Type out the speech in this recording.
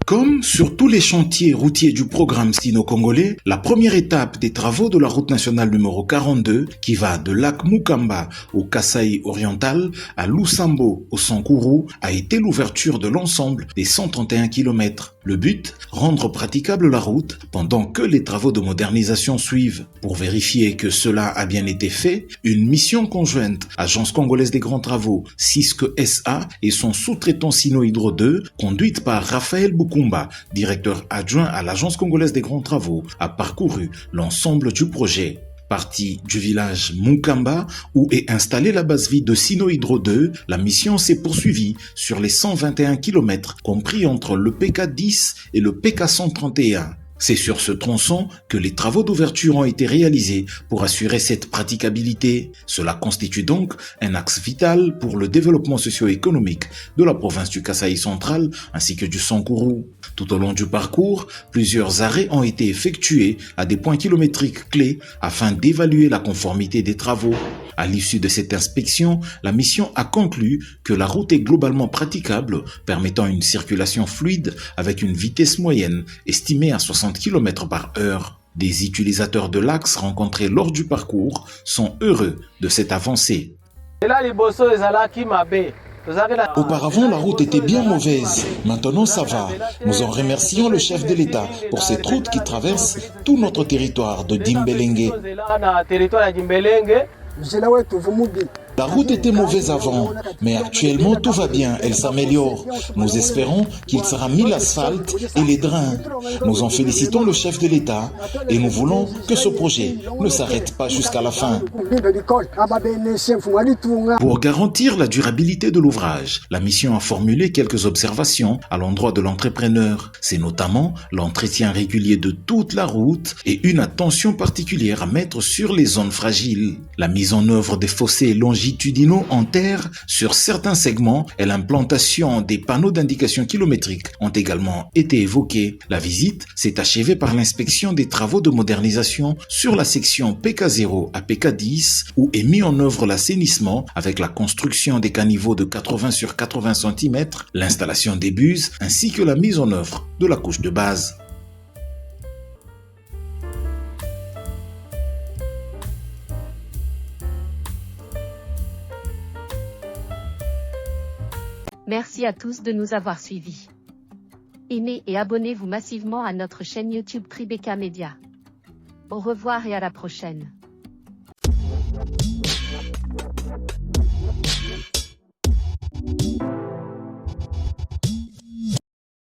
Comme sur tous les chantiers routiers du programme sino-congolais, la première étape des travaux de la route nationale numéro 42, qui va de lac Mukamba au Kasaï oriental à Lusambo au Sankuru, a été l'ouverture de l'ensemble des 131 km. Le but, rendre praticable la route pendant que les travaux de modernisation suivent. Pour vérifier que cela a bien été fait, une mission conjointe, Agence congolaise des grands travaux, CISC SA et son sous-traitant Sino-Hydro 2, conduite par Raphaël Bukumba, directeur adjoint à l'Agence congolaise des grands travaux, a parcouru l'ensemble du projet. Partie du village Mukamba où est installée la base vide de Sino-Hydro 2, la mission s'est poursuivie sur les 121 km compris entre le PK10 et le PK131. C'est sur ce tronçon que les travaux d'ouverture ont été réalisés pour assurer cette praticabilité. Cela constitue donc un axe vital pour le développement socio-économique de la province du Kasaï central ainsi que du Sankuru. Tout au long du parcours, plusieurs arrêts ont été effectués à des points kilométriques clés afin d'évaluer la conformité des travaux. À l'issue de cette inspection, la mission a conclu que la route est globalement praticable, permettant une circulation fluide avec une vitesse moyenne estimée à 60 km/h. Des utilisateurs de l'axe rencontrés lors du parcours sont heureux de cette avancée. Auparavant, la route était bien mauvaise. Maintenant, ça va. Nous en remercions le chef de l'État pour cette route qui traverse tout notre territoire de Dimbelenge. La route était mauvaise avant, mais actuellement tout va bien, elle s'améliore. Nous espérons qu'il sera mis l'asphalte et les drains. Nous en félicitons le chef de l'État et nous voulons que ce projet ne s'arrête pas jusqu'à la fin. Pour garantir la durabilité de l'ouvrage, la mission a formulé quelques observations à l'endroit de l'entrepreneur. C'est notamment l'entretien régulier de toute la route et une attention particulière à mettre sur les zones fragiles. La mise en œuvre des fossés longitudinaux en terre sur certains segments et l'implantation des panneaux d'indication kilométrique ont également été évoqués. La visite s'est achevée par l'inspection des travaux de modernisation sur la section PK0 à PK10 où est mis en œuvre l'assainissement avec la construction des caniveaux de 80 sur 80 cm, l'installation des buses ainsi que la mise en œuvre de la couche de base. Merci à tous de nous avoir suivis. Aimez et abonnez-vous massivement à notre chaîne YouTube Tribeca Media. Au revoir et à la prochaine.